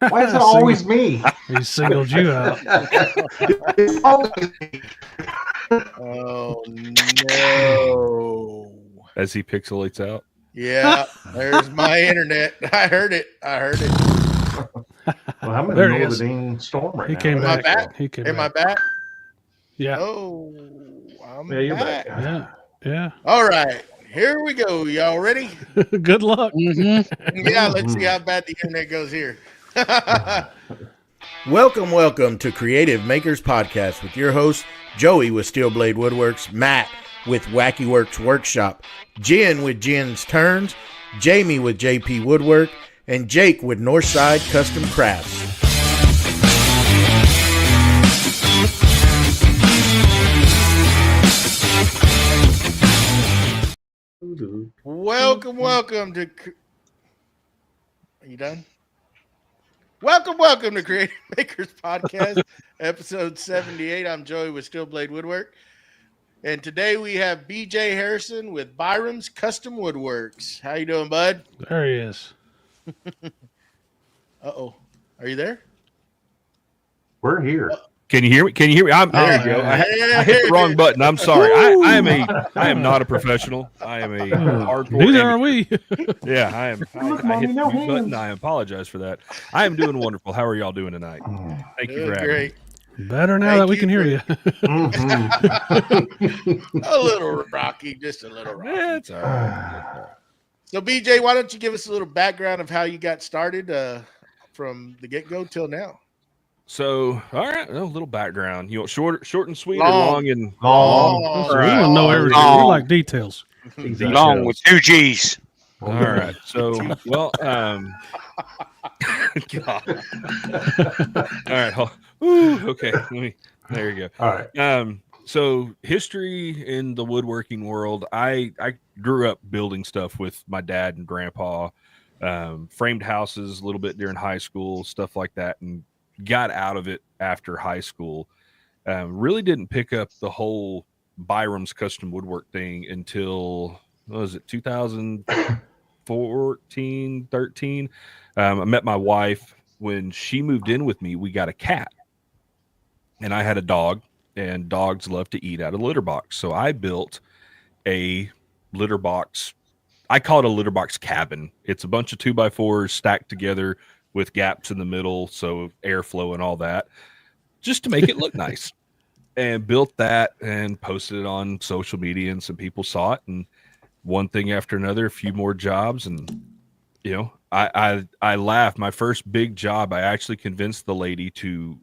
Why is it always me? He singled you out. It's always me. Oh no! As he pixelates out. Yeah, there's my internet. I heard it. Well, I'm in the There he middle of is. the dang storm right He now. came Am I back. back? He came Am I back. back? Yeah. Oh, I'm Yeah, you're back. Yeah. Yeah. All right, here we go. Y'all ready? Good luck. Yeah, let's see how bad the internet goes here. Welcome to Creative Makers Podcast with your host, Joey with Steel Blade Woodworks, Matt with Wacky Works Workshop, Jen with Jen's Turns, Jamie with JP Woodwork, and Jake with Northside Custom Crafts. Welcome to... Are you done? Welcome to Creative Makers Podcast, episode 78. I'm Joey with Steel Blade Woodwork. And today we have BJ Harrison with Byroms Custom Woodworks. How you doing, bud? There he is. Uh-oh. Are you there? We're here. Can you hear me? There you go. I hit the wrong button. I'm sorry. I am not a professional. I am a hardcore. Neither are we. Yeah, I am. I hit the mute button. I apologize for that. I am doing wonderful. How are y'all doing tonight? Thank you for having me. Better now that we can hear you. A little rocky, just a little rocky. Yeah, it's all right. So, BJ, why don't you give us a little background of how you got started from the get-go till now? So, all right, a little background. You want short and sweet, Long. or long and Long. We want to know everything. We like details. Long with 2 G's. All right. So, well, God. All right. Okay. There you go. All right. So history in the woodworking world, I grew up building stuff with my dad and grandpa, framed houses a little bit during high school, stuff like that, and got out of it after high school. Really didn't pick up the whole Byroms custom woodwork thing until, what was it, 2014, 13. I met my wife. When she moved in with me, we got a cat. And I had a dog, and dogs love to eat out of litter box. So I built a litter box. I call it a litter box cabin. It's a bunch of 2x4s stacked together with gaps in the middle, so airflow and all that, just to make it look nice. And built that and posted it on social media, and some people saw it. And one thing after another, a few more jobs, and you know, I laughed. My first big job, I actually convinced the lady to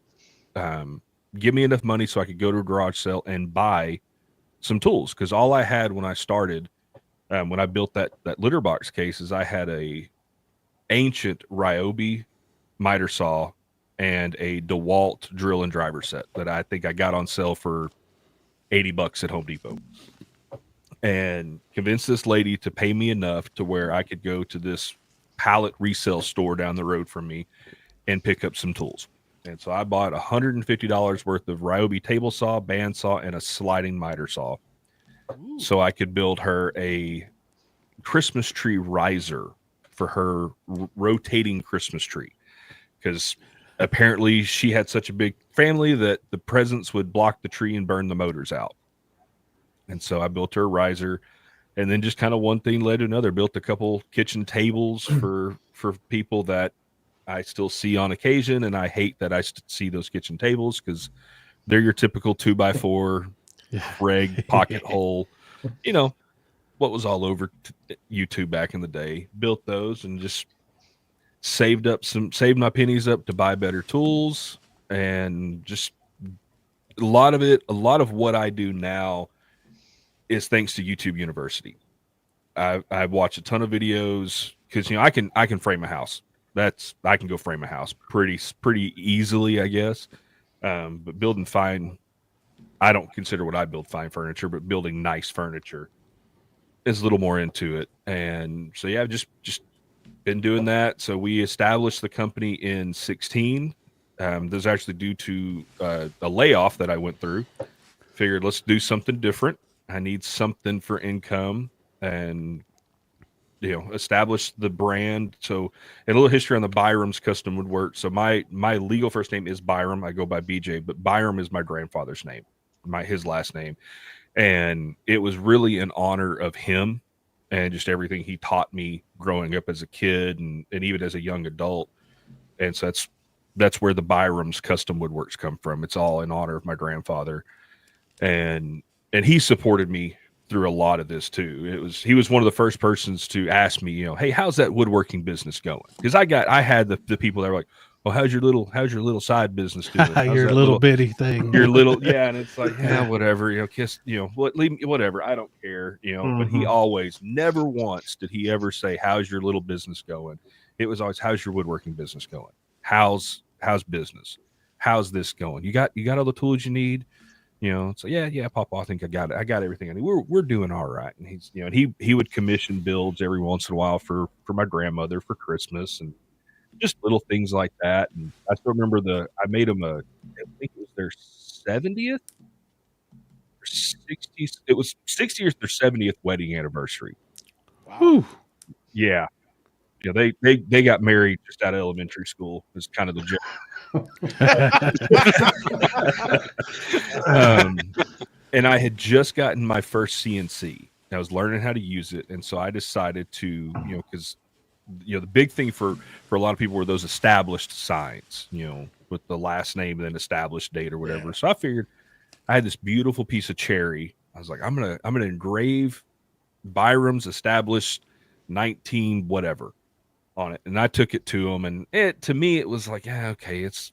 give me enough money so I could go to a garage sale and buy some tools, because all I had when I started, when I built that litter box case, is I had a ancient Ryobi miter saw and a DeWalt drill and driver set that I think I got on sale for $80 at Home Depot, and convinced this lady to pay me enough to where I could go to this pallet resale store down the road from me and pick up some tools. And so I bought $150 worth of Ryobi table saw, bandsaw, and a sliding miter saw. Ooh. So I could build her a Christmas tree riser for her rotating Christmas tree, because apparently she had such a big family that the presents would block the tree and burn the motors out. And so I built her a riser, and then just kind of one thing led to another. Built a couple kitchen tables for people that I still see on occasion, and I hate that I see those kitchen tables because they're your typical 2x4 reg pocket hole. You know what was all over YouTube back in the day. Built those and just saved my pennies up to buy better tools, and just a lot of what I do now is thanks to YouTube University. I've watched a ton of videos because, you know, I can frame a house. I can go frame a house pretty easily, I guess. But building fine, I don't consider what I build fine furniture, but building nice furniture is a little more into it. And so, yeah, I've just been doing that. So we established the company in 2016. This was actually due to a layoff that I went through. Figured, let's do something different. I need something for income, and established the brand. So, and a little history on the Byroms Custom Woodwork. So my legal first name is Byram. I go by BJ, but Byram is my grandfather's name, his last name. And it was really an honor of him and just everything he taught me growing up as a kid and even as a young adult. And so that's where the Byroms Custom Woodworks come from. It's all in honor of my grandfather. And he supported me through a lot of this too. He was one of the first persons to ask me, hey, how's that woodworking business going? Because I had the people that were like, well, how's your little side business doing? How's your little bitty thing. Your little, yeah. And it's like, yeah, whatever, kiss, leave me, whatever. I don't care, but he always, never once did he ever say, how's your little business going? It was always, how's your woodworking business going? How's business? How's this going? You got all the tools you need? So yeah, Papa, I think I got it. I got everything I need. We're doing all right. And he's, and he would commission builds every once in a while for my grandmother for Christmas and just little things like that. And I still remember I made them I think it was their 70th or 60th. It was 60th or 70th wedding anniversary. Wow. Yeah. They got married just out of elementary school. Is kind of the joke. And I had just gotten my first CNC. I was learning how to use it, and so I decided to, because the big thing for a lot of people were those established signs, with the last name and then established date or whatever. Yeah. So I figured I had this beautiful piece of cherry. I was like, I'm gonna engrave Byroms established 19 whatever on it, and I took it to him, and to me it was like, yeah, okay, it's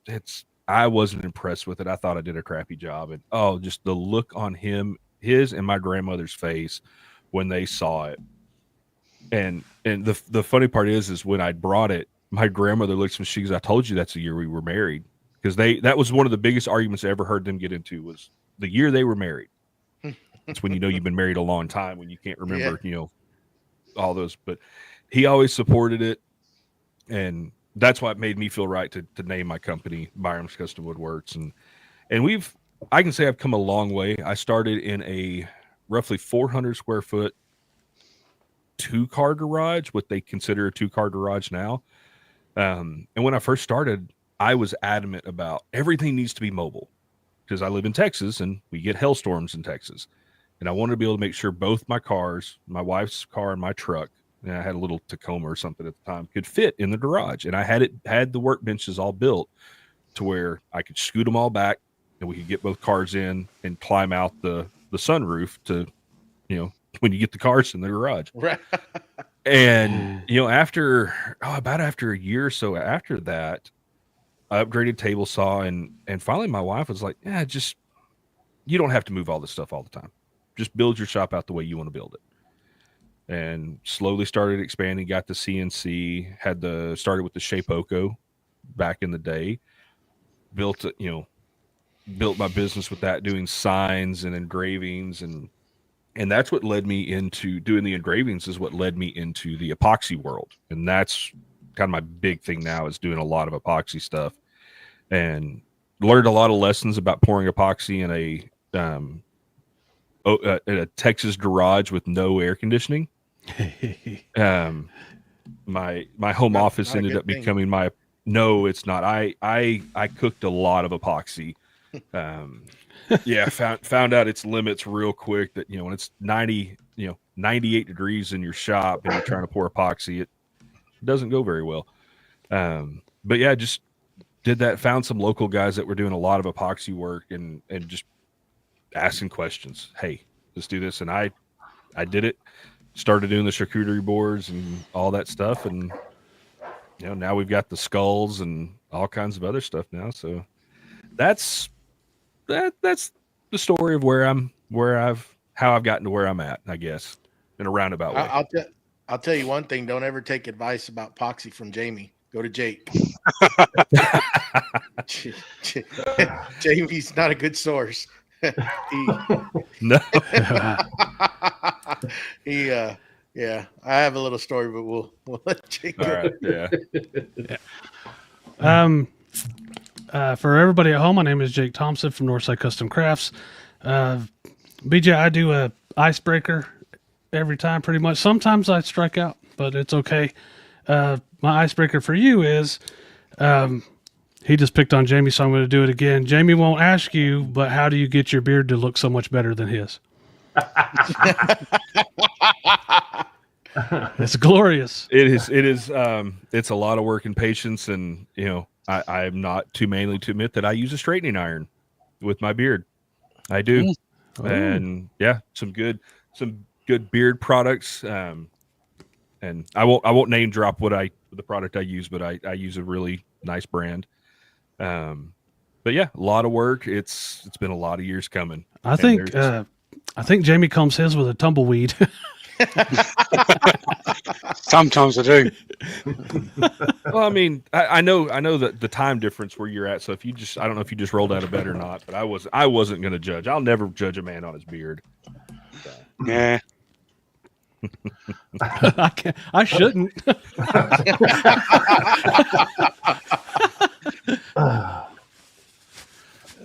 I wasn't impressed with it. I thought I did a crappy job, and just the look on his and my grandmother's face when they saw it. And the funny part is when I brought it, my grandmother looks at me, she goes, I told you that's the year we were married. Because that was one of the biggest arguments I ever heard them get into, was the year they were married. That's when you've been married a long time, when you can't remember, all those. But he always supported it. And that's why it made me feel right to name my company Byroms Custom Woodworks. And I can say I've come a long way. I started in a roughly 400 square foot 2-car garage, what they consider a 2-car garage now. And when I first started, I was adamant about everything needs to be mobile, because I live in Texas and we get hailstorms in Texas. And I wanted to be able to make sure both my cars, my wife's car and my truck, and I had a little Tacoma or something at the time, could fit in the garage. And I had the workbenches all built to where I could scoot them all back and we could get both cars in and climb out the sunroof to, when you get the cars in the garage. Right. And, about after a year or so after that, I upgraded table saw, and finally my wife was like, yeah, you don't have to move all this stuff all the time. Just build your shop out the way you want to build it. And slowly started expanding, got the CNC, started with the Shapeoko back in the day, built my business with that, doing signs and engravings, and that's what led me into doing the engravings, is what led me into the epoxy world. And that's kind of my big thing now, is doing a lot of epoxy stuff, and learned a lot of lessons about pouring epoxy in a Texas garage with no air conditioning. My home office ended up becoming no, it's not. I cooked a lot of epoxy. Found out its limits real quick, that when it's 98 degrees in your shop and you're trying to pour epoxy, it doesn't go very well. But yeah, just did that, found some local guys that were doing a lot of epoxy work, and just asking questions. Hey, let's do this. And I did it, started doing the charcuterie boards and all that stuff. And, now we've got the skulls and all kinds of other stuff now. So that's the story of how I've gotten to where I'm at, I guess, in a roundabout way. I'll tell you one thing. Don't ever take advice about epoxy from Jamie. Go to Jake. Jamie's not a good source. No. Yeah, I have a little story, but we'll let Jake go. All right, yeah. For everybody at home, my name is Jake Thompson from Northside Custom Crafts. BJ, I do a icebreaker every time, pretty much. Sometimes I strike out. but it's okay. My icebreaker for you is, he just picked on Jamie, so I'm going to do it again. Jamie won't ask you, but how do you get your beard to look so much better than his? It's glorious. It is. It's a lot of work and patience, and I'm not too manly to admit that I use a straightening iron with my beard. I do, and some good beard products. And I won't name drop the product I use, but I use a really nice brand. But yeah, a lot of work. It's been a lot of years coming. I think Jamie combs his with a tumbleweed. Sometimes I do. Well, I mean, I know that the time difference where you're at. So if I don't know if you just rolled out of bed or not, but I wasn't going to judge. I'll never judge a man on his beard. Yeah. I shouldn't.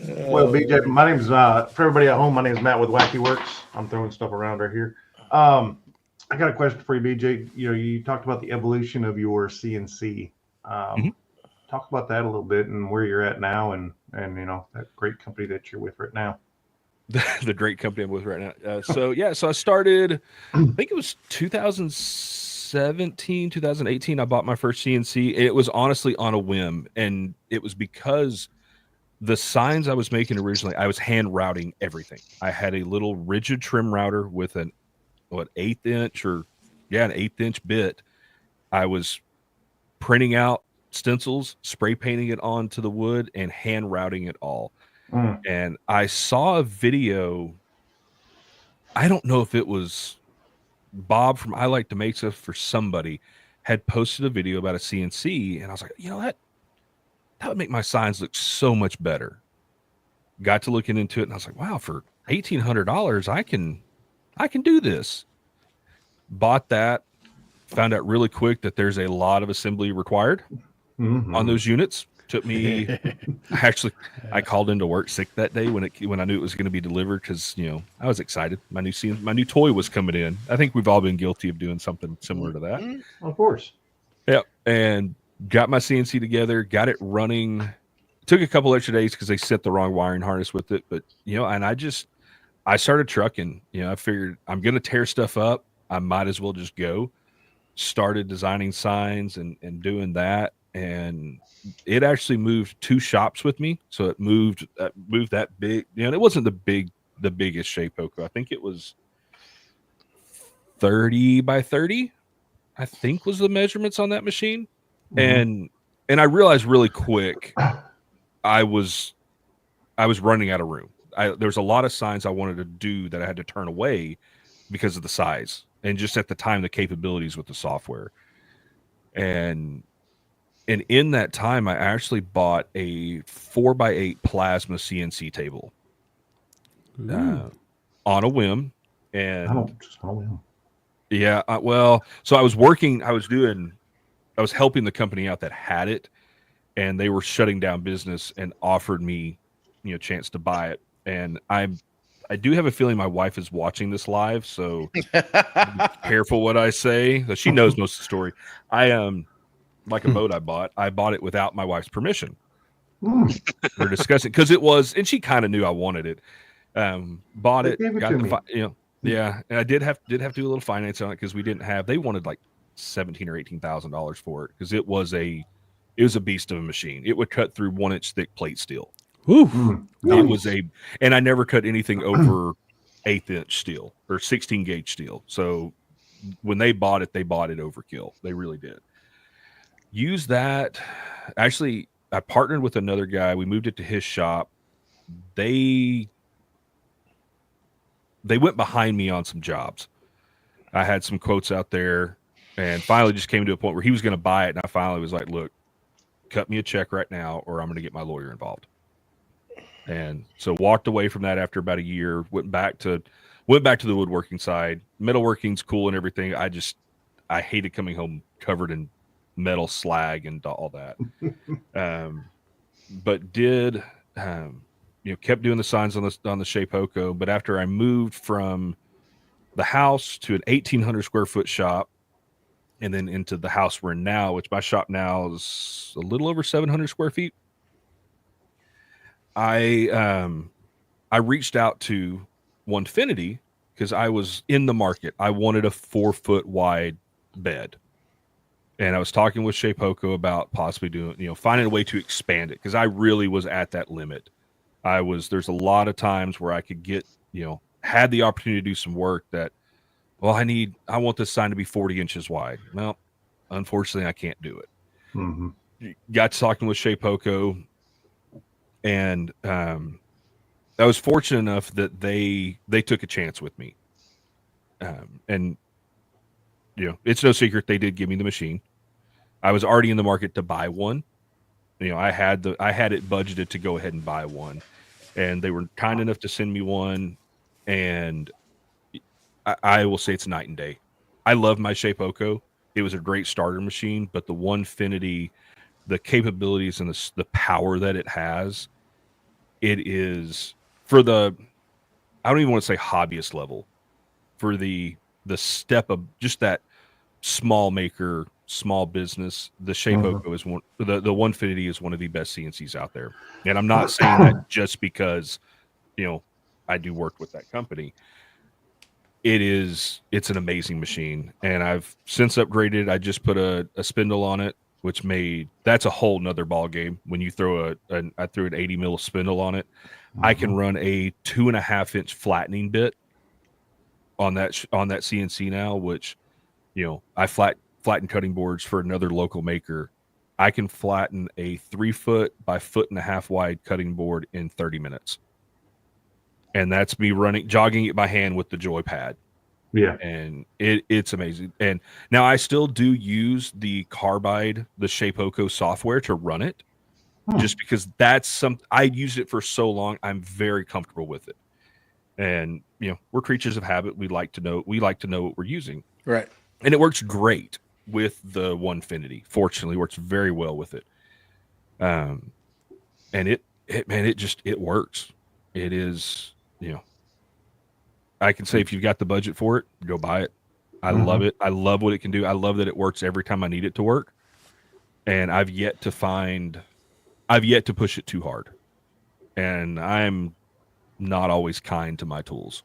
Well, BJ, my name's for everybody at home. My name is Matt with Wacky Works. I'm throwing stuff around right here. I got a question for you, BJ. You talked about the evolution of your CNC. Talk about that a little bit and where you're at now, and that great company that you're with right now. The great company I'm with right now. So I started, I think it was 2017, 2018. I bought my first CNC. It was honestly on a whim, and it was because the signs I was making originally, I was hand routing everything. I had a little rigid trim router with an 1/8 inch bit. I was printing out stencils, spray painting it onto the wood, and hand routing it all. And I saw a video. I don't know if it was Bob from I Like to Make Stuff for somebody had posted a video about a CNC, and I was like, that would make my signs look so much better. Got to looking into it, and I was like, wow, for $1,800, I can do this. Bought that. Found out really quick that there's a lot of assembly required on those units. Took me I called into work sick that day when I knew it was going to be delivered, because I was excited. My new toy was coming in. I think we've all been guilty of doing something similar to that. Of course. Yeah. And got my CNC together, got it running. Took a couple extra days because they set the wrong wiring harness with it, but and I started trucking. I figured I'm going to tear stuff up. I might as well just go. Started designing signs and doing that. And it actually moved 2 shops with me. So it moved that big. It wasn't the biggest Shapeoko. I think it was 30 by 30, I think was the measurements on that machine. And I realized really quick I was running out of room. There was a lot of signs I wanted to do that I had to turn away because of the size and just at the time the capabilities with the software. And in that time, I actually bought a 4x8 plasma CNC table on a whim. And yeah, so I was helping the company out that had it, and they were shutting down business and offered me, a chance to buy it. And I do have a feeling my wife is watching this live, so be careful what I say. She knows most of the story. Like a boat I bought it without my wife's permission. We're discussing because it was, and she kind of knew I wanted it. Bought it, got the, and I did have to do a little finance on it because they wanted like $17,000 or $18,000 for it because it was a beast of a machine. It would cut through 1-inch thick plate steel. Ooh. It was and I never cut anything over 1/8 inch steel or 16 gauge steel. So when they bought it overkill. They really did. Use that. Actually, I partnered with another guy. We moved it to his shop. They went behind me on some jobs. I had some quotes out there, and finally just came to a point where he was going to buy it, and I finally was like, look, cut me a check right now or I'm going to get my lawyer involved. And so walked away from that after about a year, went back to the woodworking side. Metalworking's cool and everything. I hated coming home covered in metal slag and all that. But did kept doing the signs on the Shapeoko. But after I moved from the house to an 1,800 square foot shop, and then into the house we're in now, which my shop now is a little over 700 square feet. I reached out to Onefinity because I was in the market. I wanted a 4-foot wide bed. And I was talking with Shea Poco about possibly doing, finding a way to expand it because I really was at that limit. There's a lot of times where I could get, had the opportunity to do some work that, well, I want this sign to be 40 inches wide. Well, unfortunately, I can't do it. Mm-hmm. Got to talking with Shea Poco, and I was fortunate enough that they took a chance with me. And it's no secret they did give me the machine. I was already in the market to buy one. I had it budgeted to go ahead and buy one, and they were kind enough to send me one. And I will say it's night and day. I love my Shea Poco. It was a great starter machine, but the Onefinity, the capabilities and the power that it has, it is for the, I don't even want to say hobbyist level, for the step of just that small maker, small business. The Shea Poco is one. The Onefinity is one of the best CNCs out there, and I'm not saying that just because I do work with that company. It's an amazing machine, and I've since upgraded. I just put a spindle on it, which that's a whole nother ball game. When you throw I threw an 80 mil spindle on it, I can run a 2.5-inch flattening bit on that CNC now, which I flatten cutting boards for another local maker. I can flatten a 3-foot by 1.5 wide cutting board in 30 minutes. And that's me jogging it by hand with the joy pad. Yeah. And it's amazing. And now I still do use the Shea Poco software to run it, just because I used it for so long. I'm very comfortable with it. And, we're creatures of habit. We like to know what we're using. Right. And it works great with the Onefinity. Fortunately, works very well with it. And it works. It is, I can say if you've got the budget for it, go buy it. I love it. I love what it can do. I love that it works every time I need it to work. And I've yet to push it too hard. And I'm not always kind to my tools.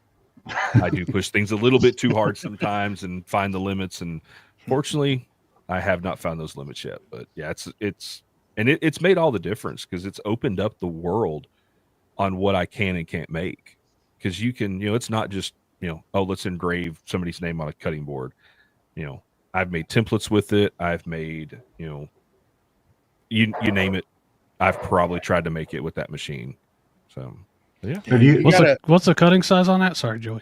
I do push things a little bit too hard sometimes and find the limits. And fortunately, I have not found those limits yet. But yeah, it's made all the difference because it's opened up the world on what I can and can't make. Because you can, it's not just, let's engrave somebody's name on a cutting board. I've made templates with it. I've made, you name it. I've probably tried to make it with that machine. So, yeah. What's the cutting size on that? Sorry, Joey.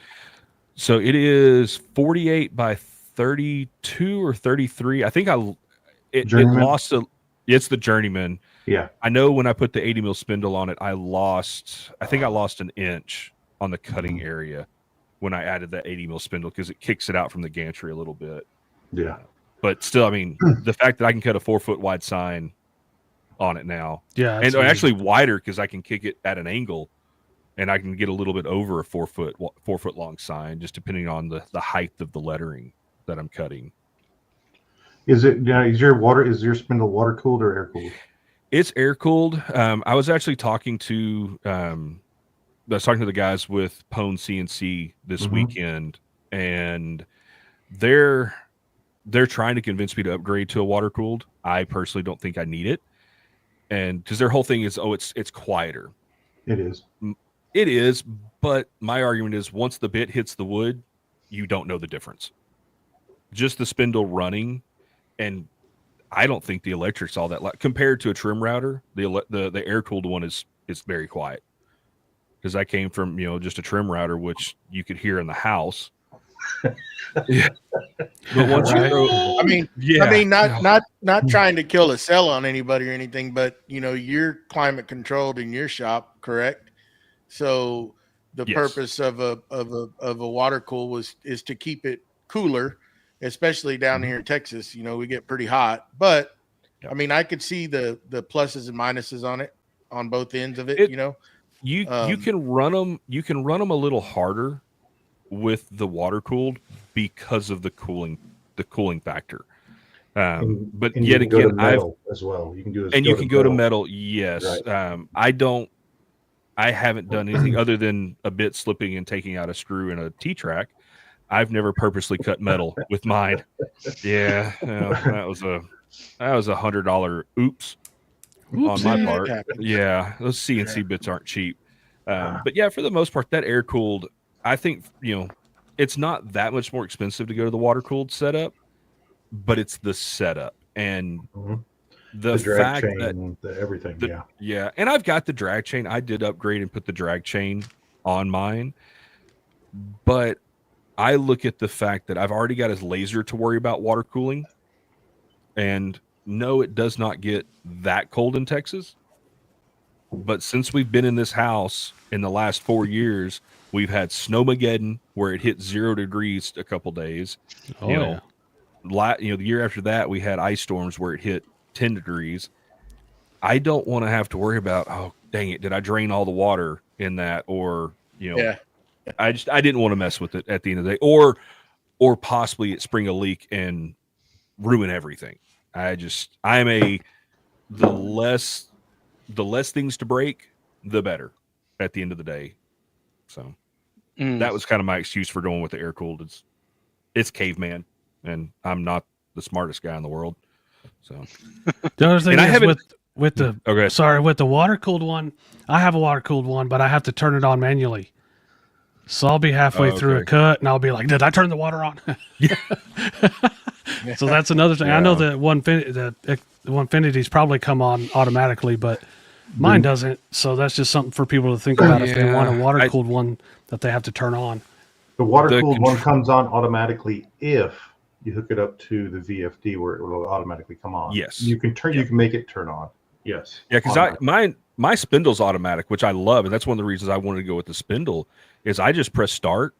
So it is 48 by 32 or 33. I think it lost it's the Journeyman. Yeah. I know when I put the 80 mil spindle on it, I think I lost an inch on the cutting area when I added that 80 mil spindle because it kicks it out from the gantry a little bit. Yeah. But still, I mean, the fact that I can cut a 4-foot wide sign on it now. Yeah. And actually wider because I can kick it at an angle and I can get a little bit over a 4-foot long sign, just depending on the height of the lettering that I'm cutting. Is your spindle water cooled or air cooled? It's air cooled. I was actually talking to the guys with Pone CNC this weekend, and they're trying to convince me to upgrade to a water cooled. I personally don't think I need it, and because their whole thing is, it's quieter. It is. It is, but my argument is once the bit hits the wood, you don't know the difference. Just the spindle running, and I don't think the electric's all that loud compared to a trim router. The air cooled one is very quiet because I came from just a trim router, which you could hear in the house. Yeah. But once you throw, not trying to kill a cell on anybody or anything, but you're climate controlled in your shop, correct? So the purpose of a water cool is to keep it cooler, especially down here in Texas. We get pretty hot, but I mean, I could see the pluses and minuses on it, on both ends of it. You can run them. You can run them a little harder with the water cooled because of the cooling factor. But and you yet can go to again, metal as well. You can do you can go to metal. Yes. Right. I haven't done anything other than a bit slipping and taking out a screw in a T-track. I've never purposely cut metal with mine. Yeah, that was a $100 oops on my part. Yeah, those CNC bits aren't cheap. But yeah, for the most part, that air cooled, I think it's not that much more expensive to go to the water cooled setup, but it's the setup and the drag fact that chain, everything. Yeah, and I've got the drag chain. I did upgrade and put the drag chain on mine, but I look at the fact that I've already got his laser to worry about water cooling, and no, it does not get that cold in Texas. But since we've been in this house in the last 4 years, we've had snowmageddon where it hit 0 degrees a couple days. The year after that, we had ice storms where it hit 10 degrees. I don't want to have to worry about, oh, dang it, did I drain all the water in that? Or, I didn't want to mess with it at the end of the day, or possibly it spring a leak and ruin everything. The less things to break, the better at the end of the day. So that was kind of my excuse for going with the air cooled. It's caveman, and I'm not the smartest guy in the world. So the other thing is with the water cooled one, I have a water cooled one, but I have to turn it on manually. So I'll be halfway through a cut, and I'll be like, "Did I turn the water on?" So that's another thing. Yeah. I know that the Onefiniti's probably come on automatically, but mine doesn't. So that's just something for people to think about if they want a water cooled one that they have to turn on. The water cooled one comes on automatically if you hook it up to the VFD where it will automatically come on. Yes, you can turn. You can make it turn on. Yes. Yeah, because my spindle's automatic, which I love, and that's one of the reasons I wanted to go with the spindle. Is I just press start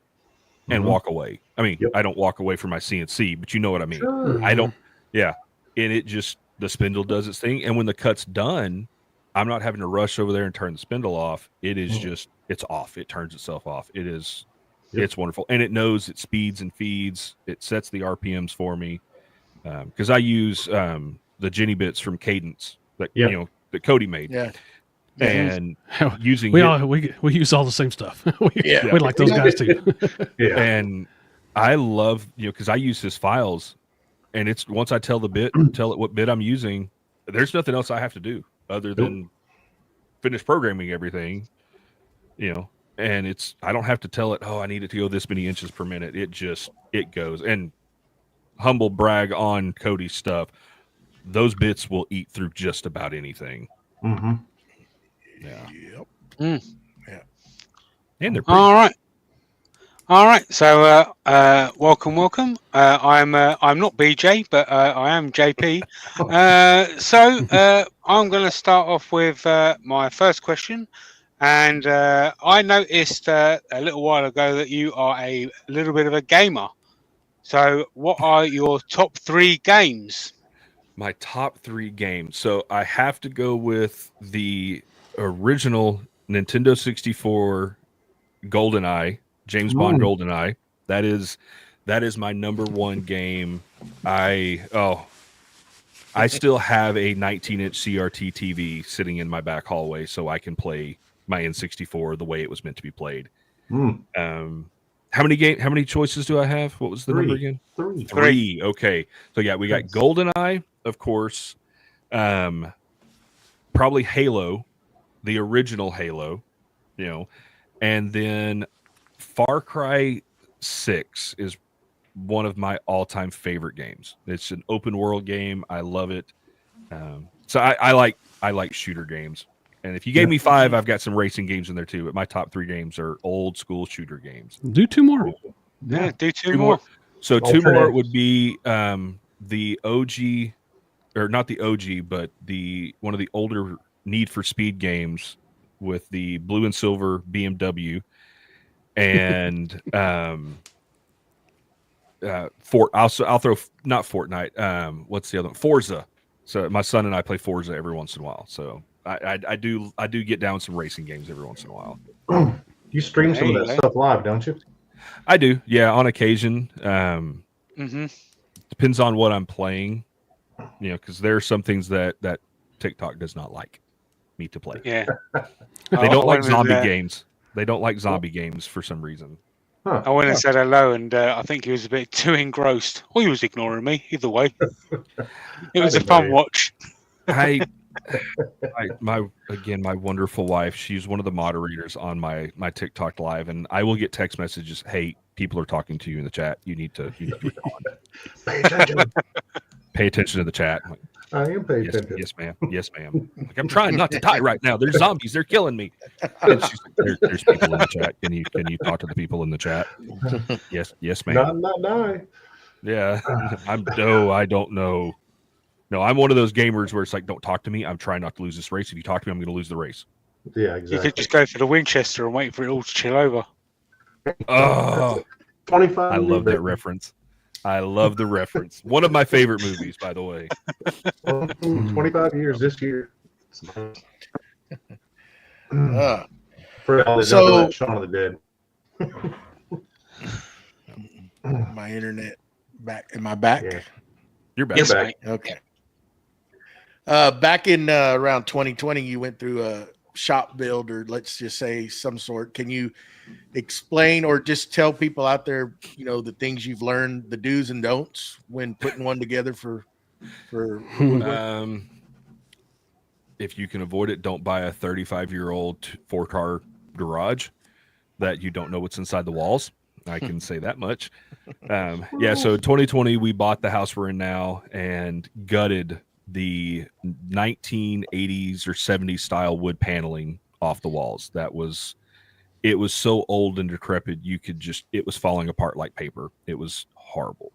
and walk away. I mean, I don't walk away from my CNC, but you know what I mean. Sure. I don't. Yeah, and it just the spindle does its thing, and when the cut's done, I'm not having to rush over there and turn the spindle off. It is just it's off. It turns itself off. It is. It's wonderful, and it knows it speeds and feeds. It sets the RPMs for me because I use the Jenny bits from Cadence that that Cody made. Yeah. And using we use all the same stuff. we like those guys too. And I love because I use his files, and it's once I tell it what bit I'm using, there's nothing else I have to do other than finish programming everything. And I don't have to tell it, oh, I need it to go this many inches per minute. It goes. And humble brag on Cody's stuff, those bits will eat through just about anything. Mm-hmm. Yeah. Yep. Yeah. And they're all right. So welcome. I'm not BJ, but I am JP. So I'm going to start off with my first question, and I noticed a little while ago that you are a little bit of a gamer. So what are your top 3 games? My top 3 games. So I have to go with the original Nintendo 64 GoldenEye, James Bond GoldenEye. That is my number 1 game. I still have a 19-inch CRT TV sitting in my back hallway so I can play my N64 the way it was meant to be played. How many choices do I have? What was the number again? 3. Okay. So yeah, we got GoldenEye, of course. Probably Halo, the original Halo, and then Far Cry 6 is one of my all-time favorite games. It's an open world game. I love it. So I like shooter games. And if you gave me 5, I've got some racing games in there too. But my top 3 games are old school shooter games. Do 2 more. Yeah, do 2 more. So 2 more would be the OG, or not the OG, but one of the older Need for Speed games with the blue and silver BMW, and I'll throw not Fortnite. What's the other one? Forza. So my son and I play Forza every once in a while. So I do get down some racing games every once in a while. You stream some of that stuff live, don't you? I do, yeah, on occasion. Depends on what I'm playing. because there are some things that TikTok does not like me to play. Yeah. They don't like zombie games. games. They don't like zombie games for some reason. I went and said hello, and I think he was a bit too engrossed. Or he was ignoring me. Either way, it was a fun watch. My wonderful wife. She's one of the moderators on my TikTok live, and I will get text messages. Hey, people are talking to you in the chat. You need to be on. Pay attention. Pay attention to the chat. I'm like, I am paying attention. Yes, ma'am. Yes, ma'am. Like, I'm trying not to die right now. There's zombies. They're killing me. And she's like, there's people in the chat. Can you talk to the people in the chat? Yes, ma'am. Not die. Yeah. I don't know. No, I'm one of those gamers where it's like, don't talk to me. I'm trying not to lose this race. If you talk to me, I'm going to lose the race. Yeah, You exactly. could just go for the Winchester and wait for it all to chill over. Oh, 25. I love that reference. I love the reference. One of my favorite movies, by the way. 25 years this year. Uh, For all So- Shaun of the Dead. my internet back. Am I back? Yeah. You're back. Yes, back. mate. Okay. Back in around 2020, you went through a shop build, or let's just say some sort. Can you explain or just tell people out there, the things you've learned, the do's and don'ts when putting one together for If you can avoid it, don't buy a 35-year-old 4-car garage that you don't know what's inside the walls. I can say that much. So 2020, we bought the house we're in now and gutted the 1980s or 70s style wood paneling off the walls. It was so old and decrepit, it was falling apart like paper. It was horrible.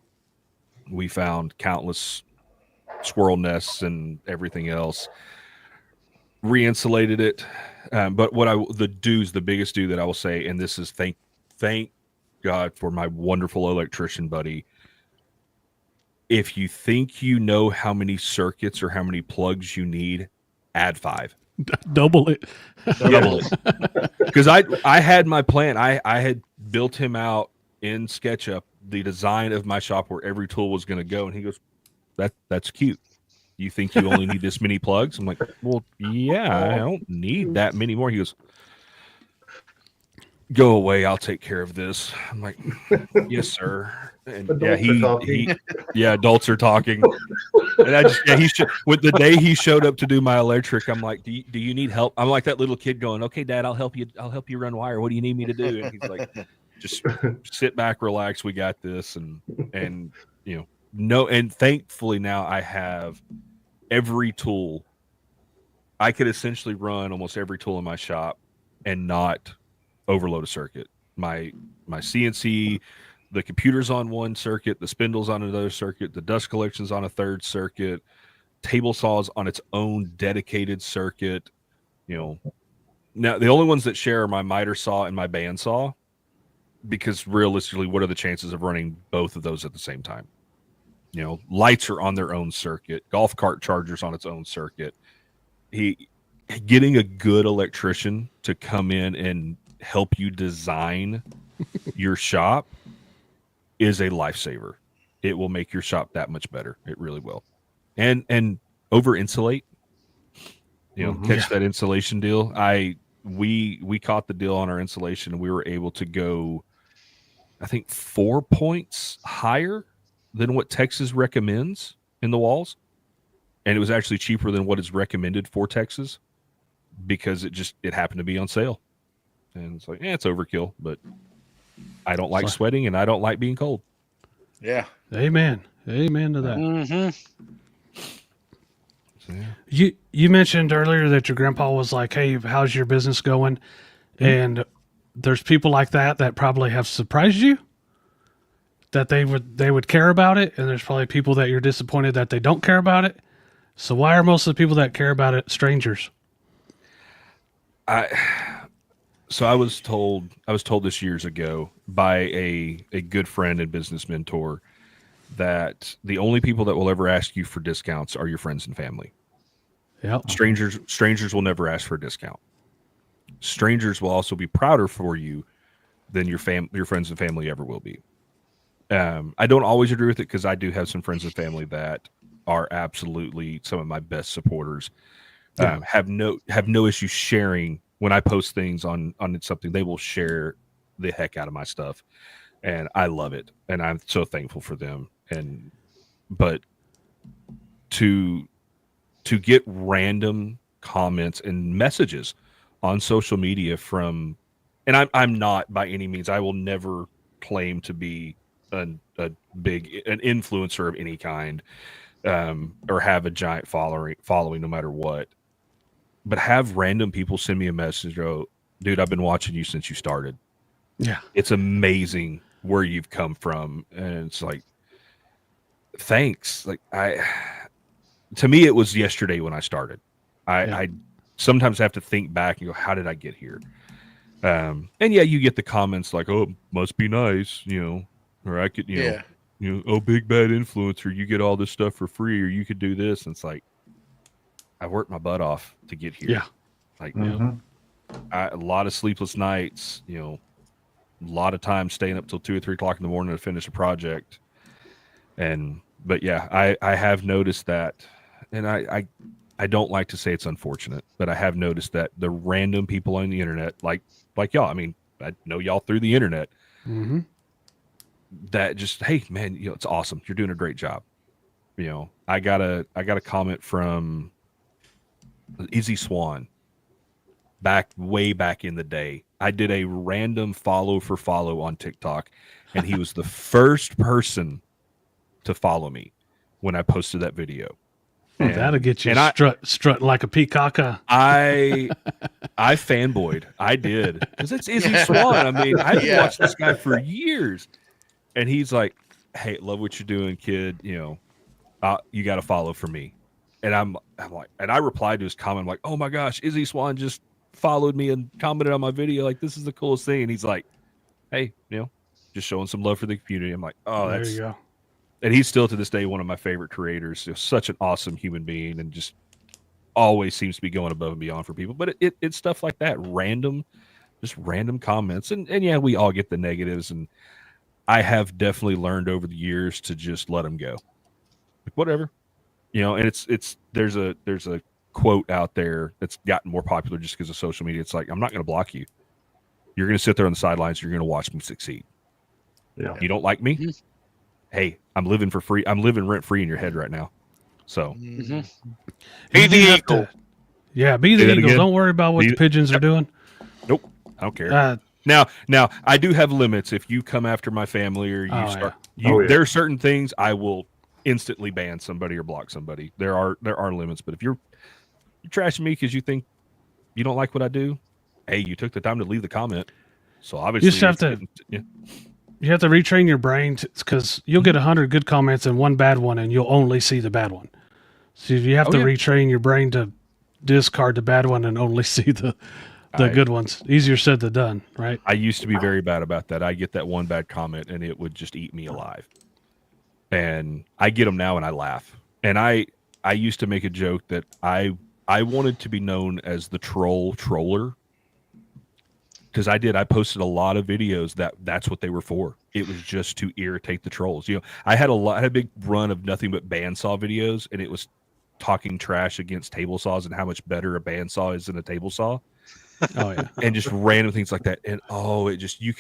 We found countless squirrel nests and everything else. Re-insulated it. But the biggest do that I will say, and this is thank God for my wonderful electrician buddy. If you think you know how many circuits or how many plugs you need, add 5. Double it. Double it. Because I had my plan. I had built him out in SketchUp the design of my shop where every tool was going to go, and he goes, "That's cute. You think you only need this many plugs?" I'm like, "Well, yeah, I don't need that many more." He goes, "Go away. I'll take care of this." I'm like, "Yes, sir." And adults are talking. And with the day he showed up to do my electric, I'm like, do you need help? I'm like that little kid going, "Okay, Dad, I'll help you run wire. What do you need me to do?" And he's like, "Just sit back, relax. We got this." And thankfully now I have every tool. I could essentially run almost every tool in my shop and not overload a circuit. My CNC, the computer's on one circuit, the spindle's on another circuit, the dust collection's on a third circuit, table saw's on its own dedicated circuit. Now the only ones that share are my miter saw and my bandsaw, because realistically, what are the chances of running both of those at the same time? Lights are on their own circuit, golf cart charger's on its own circuit. Getting a good electrician to come in and help you design your shop is a lifesaver. It will make your shop that much better. It really will. And over insulate, catch that insulation deal. We caught the deal on our insulation, and we were able to go, I think, 4 points higher than what Texas recommends in the walls. And it was actually cheaper than what is recommended for Texas, because it happened to be on sale. And it's like, it's overkill, but I don't like sweating and I don't like being cold. Yeah. Amen to that. Mm-hmm. So, yeah. You mentioned earlier that your grandpa was like, "Hey, how's your business going?" And there's people like that probably have surprised you, that they would care about it, and there's probably people that you're disappointed that they don't care about it. So why are most of the people that care about it strangers? So I was told this years ago by a good friend and business mentor that the only people that will ever ask you for discounts are your friends and family. Yeah. Strangers will never ask for a discount. Strangers will also be prouder for you than your friends and family ever will be. I don't always agree with it, because I do have some friends and family that are absolutely some of my best supporters. Yeah. Have no issue sharing when I post things on something. They will share the heck out of my stuff, and I love it, and I'm so thankful for them. But to get random comments and messages on social media from, and I'm not by any means, I will never claim to be an influencer of any kind, or have a giant following no matter what. But have random people send me a message, oh, dude, I've been watching you since you started. Yeah. It's amazing where you've come from. And it's like, thanks. Like to me, it was yesterday when I started. I sometimes have to think back and go, how did I get here? And yeah, you get the comments like, oh, it must be nice, or I could, you know, oh, big bad influencer, you get all this stuff for free, or you could do this. And it's like, I worked my butt off to get here. Yeah. Like, Mm-hmm. a lot of sleepless nights, a lot of time staying up till 2 or 3 o'clock in the morning to finish a project. But yeah, I have noticed that, and I don't like to say it's unfortunate, but I have noticed that the random people on the internet, like y'all, I mean, I know y'all through the internet, Mm-hmm. that just, hey man, it's awesome. You're doing a great job. I got a comment from Izzy Swan way back in the day. I did a random follow on TikTok, and he was the first person to follow me when I posted that video. And That'll get you and strut like a peacock. I fanboyed. I did, because it's Izzy Swan. I mean, I've watched this guy for years, and he's like, "Hey, love what you're doing, kid. You got to follow for me." And I'm like, and I replied to his comment, I'm like, "Oh my gosh, Izzy Swan just followed me and commented on my video. Like, this is the coolest thing." And he's like, "Hey, just showing some love for the community." I'm like, "Oh, There you go." And he's still to this day one of my favorite creators. Such an awesome human being, and just always seems to be going above and beyond for people. But it's stuff like that, random comments, and yeah, we all get the negatives, and I have definitely learned over the years to just let them go, like, whatever, And there's a quote out there that's gotten more popular just because of social media. It's like, I'm not going to block you. You're going to sit there on the sidelines. You're going to watch me succeed. Yeah. You don't like me? Hey, I'm living for free. I'm living rent free in your head right now. So Mm-hmm. You Be the do have eagle. be the Say that eagle. again? Don't worry about what the pigeons are doing. Nope, I don't care. Now I do have limits. If you come after my family or there are certain things I will instantly ban somebody or block somebody. There are limits. But if you're trashing me because you think you don't like what I do, hey, you took the time to leave the comment. So obviously You just have to. You have to retrain your brain, because you'll get 100 good comments and one bad one, and you'll only see the bad one. So you have to retrain your brain to discard the bad one and only see the good ones. Easier said than done, right? I used to be very bad about that. I get that one bad comment, and it would just eat me alive. And I get them now, and I laugh. And I used to make a joke that I wanted to be known as the troller. Because I posted a lot of videos that's what they were for. It was just to irritate the trolls. I had a big run of nothing but bandsaw videos, and it was talking trash against table saws and how much better a bandsaw is than a table saw. Oh yeah, and just random things like that. And it just you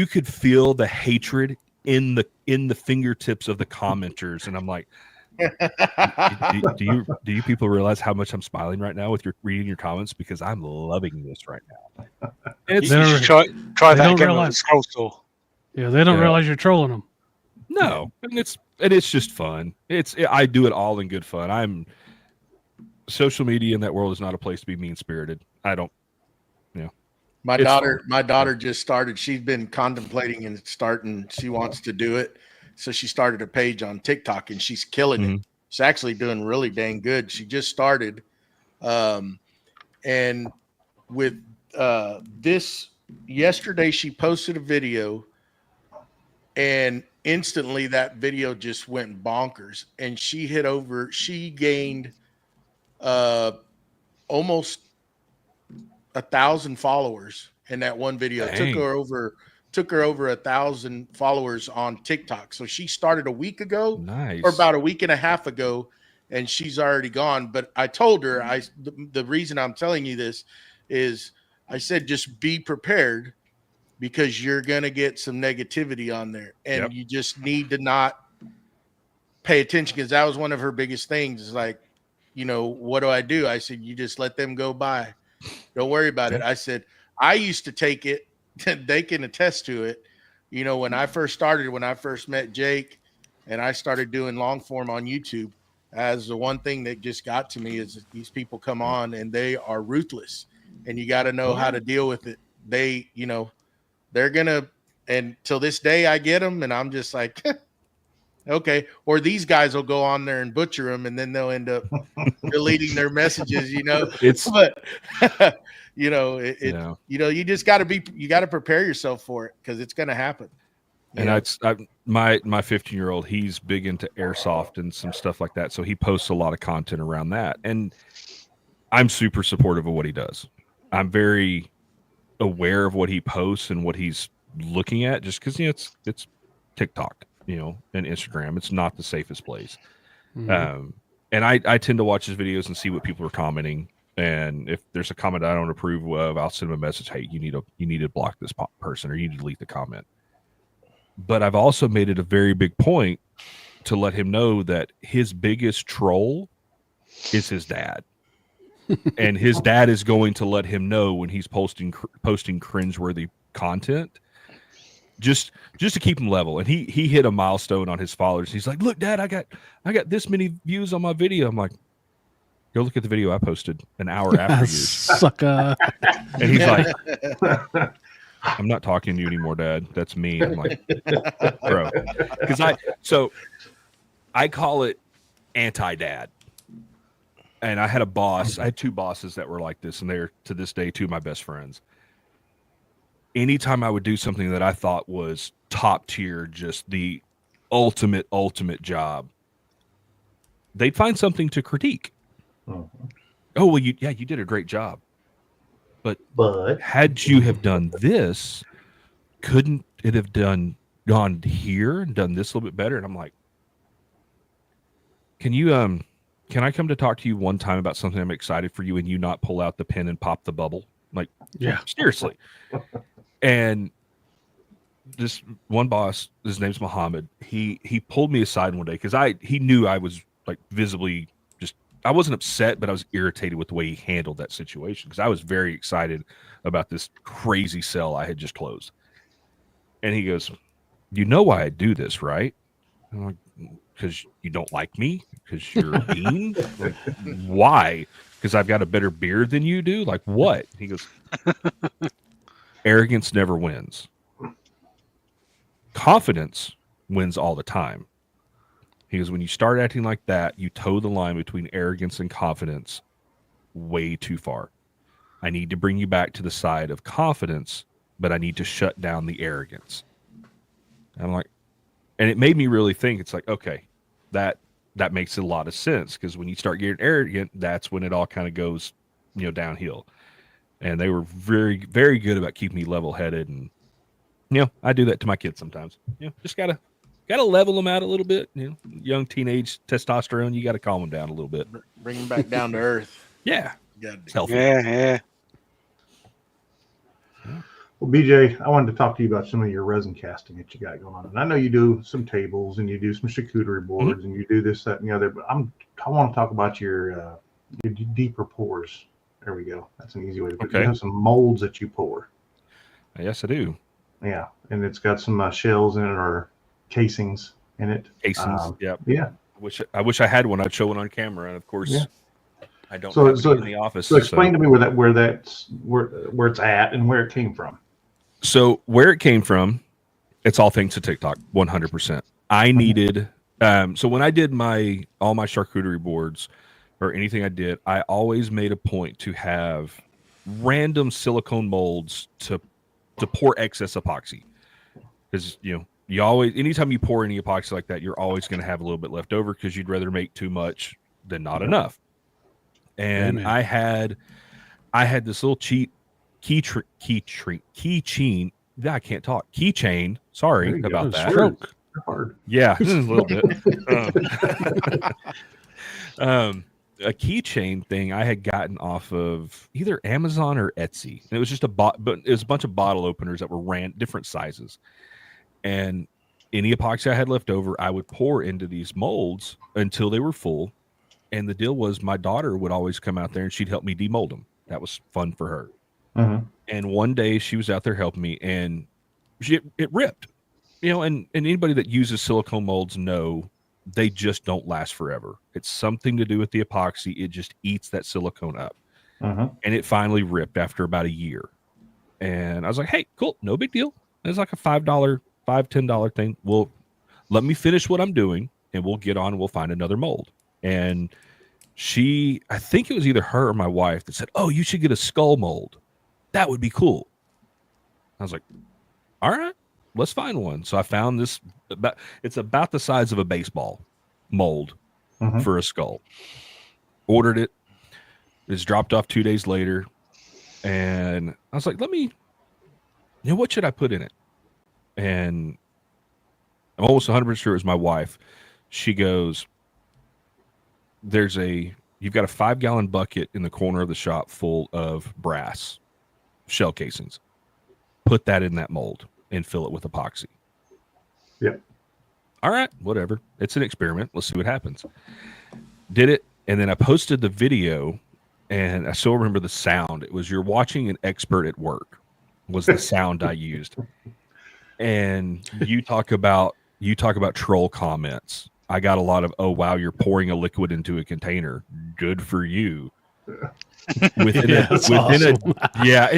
could feel the hatred in the fingertips of the commenters. And I'm like, do you people realize how much I'm smiling right now with reading your comments, because I'm loving this right now. You should try that again with the scroll saw. Yeah, they don't realize you're trolling them. No, and it's just fun. I do it all in good fun. Social media in that world is not a place to be mean spirited. I don't. My daughter just started. She's been contemplating and starting. She wants to do it, so she started a page on TikTok, and she's killing it. She's actually doing really dang good. She just started, and with this yesterday, she posted a video, and instantly that video just went bonkers, and she gained almost 1,000 followers in that one video. It took her over took her over 1,000 followers on TikTok. So she started a week ago, Nice. or about a week and a half ago, and she's already gone. But I told her, the reason I'm telling you this is I said, just be prepared, because you're going to get some negativity on there, and you just need to not pay attention, because that was one of her biggest things, is like, what do I do? I said, you just let them go by. Don't worry about it. I said, I used to take it. They can attest to it. When I first met Jake and I started doing long form on YouTube, as the one thing that just got to me is these people come on and they are ruthless, and you got to know how to deal with it. They, they're going to, and till this day I get them and I'm just like, okay. Or these guys will go on there and butcher them, and then they'll end up deleting their messages, but you just got to you got to prepare yourself for it, because it's going to happen. And my 15-year-old, he's big into airsoft and some stuff like that. So he posts a lot of content around that. And I'm super supportive of what he does. I'm very aware of what he posts and what he's looking at, just because, it's TikTok, and Instagram. It's not the safest place. Mm-hmm. And I tend to watch his videos and see what people are commenting. And if there's a comment I don't approve of, I'll send him a message. Hey, you need to block this person, or you need to delete the comment. But I've also made it a very big point to let him know that his biggest troll is his dad. And his dad is going to let him know when he's posting cringeworthy content, just to keep him level. And he hit a milestone on his followers. He's like, "Look, Dad, I got this many views on my video." I'm like, "Go look at the video I posted an hour after you." Sucker. And he's like, "I'm not talking to you anymore, Dad. That's me." I'm like, "Bro," because I call it anti-dad. And I had a boss. I had two bosses that were like this, and they're to this day two of my best friends. Anytime I would do something that I thought was top tier, just the ultimate job, they'd find something to critique. Oh well, you did a great job, but had you have done this, couldn't it have gone here and done this a little bit better? And I'm like, can I come to talk to you one time about something I'm excited for you, and you not pull out the pen and pop the bubble? Like, yeah, seriously. And this one boss, his name's Muhammad. He pulled me aside one day, because he knew I was like visibly I wasn't upset, but I was irritated with the way he handled that situation, because I was very excited about this crazy sale I had just closed. And he goes, "You know why I do this, right?" I'm like, "Because you don't like me? Because you're a bean?" Like, why? Because I've got a better beard than you do? Like, what? He goes, "Arrogance never wins. Confidence wins all the time." He goes, "When you start acting like that, you toe the line between arrogance and confidence way too far. I need to bring you back to the side of confidence, but I need to shut down the arrogance." And I'm like, and it made me really think. It's like, okay, that makes a lot of sense, because when you start getting arrogant, that's when it all kind of goes, downhill. And they were very, very good about keeping me level-headed. And I do that to my kids sometimes. Just gotta level them out a little bit. Young teenage testosterone, you got to calm them down a little bit, bring them back down to earth. Yeah, it's healthy. Yeah. Well, BJ, I wanted to talk to you about some of your resin casting that you got going on. And I know you do some tables and you do some charcuterie boards and you do this, that, and the other. But I want to talk about your deeper pours. There we go. That's an easy way to put it. You have some molds that you pour. Yes, I do. Yeah, and it's got some shells in it, or casings in it. Casings. Yeah. I wish I had one. I'd show it on camera, and of course, I don't have it in the office. So explain to me where it's at and where it came from. So where it came from, it's all thanks to TikTok, 100%. I needed, so when I did all my charcuterie boards or anything I did, I always made a point to have random silicone molds to pour excess epoxy. Because, you always, anytime you pour any epoxy like that, you're always going to have a little bit left over, because you'd rather make too much than not enough. And I had this little keychain Yeah, I can't talk. Keychain. Sorry There you go. about that. Stroke. Hard. Yeah, a little bit. A keychain thing I had gotten off of either Amazon or Etsy. And it was just but it was a bunch of bottle openers that were different sizes. And any epoxy I had left over, I would pour into these molds until they were full. And the deal was my daughter would always come out there and she'd help me demold them. That was fun for her. Mm-hmm. And one day she was out there helping me and it ripped. And anybody that uses silicone molds know they just don't last forever. It's something to do with the epoxy. It just eats that silicone up. Mm-hmm. And it finally ripped after about a year. And I was like, hey, cool. No big deal. It's like a $10 thing. Well, let me finish what I'm doing and we'll get on and we'll find another mold. And I think it was either her or my wife that said, oh, you should get a skull mold. That would be cool. I was like, all right, let's find one. So I found this, it's about the size of a baseball mold for a skull. Ordered it. It's dropped off 2 days later. And I was like, what should I put in it? And I'm almost 100% sure it was my wife. She goes, you've got a 5-gallon bucket in the corner of the shop full of brass shell casings. Put that in that mold and fill it with epoxy. Yep. All right, whatever. It's an experiment. Let's see what happens. Did it, and then I posted the video, and I still remember the sound. It was, you're watching an expert at work, was the sound I used. And you talk about troll comments. I got a lot of, oh, wow, you're pouring a liquid into a container. Good for you. Within and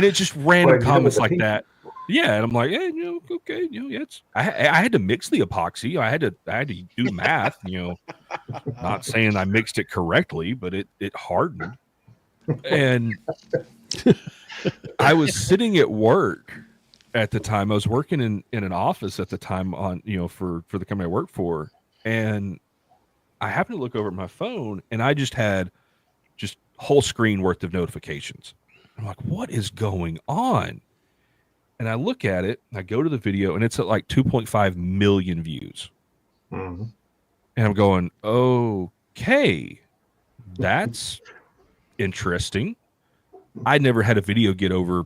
it's just random comments like that. Yeah, and I'm like, okay, I had to mix the epoxy. I had to do math. Not saying I mixed it correctly, but it hardened. And I was sitting at work at the time. I was working in an office at the time on for the company I worked for, and I happened to look over at my phone, and I just had whole screen worth of notifications. I'm like, what is going on? And I look at it, I go to the video, and it's at like 2.5 million views. Mm-hmm. And I'm going, okay, that's interesting. I never had a video get over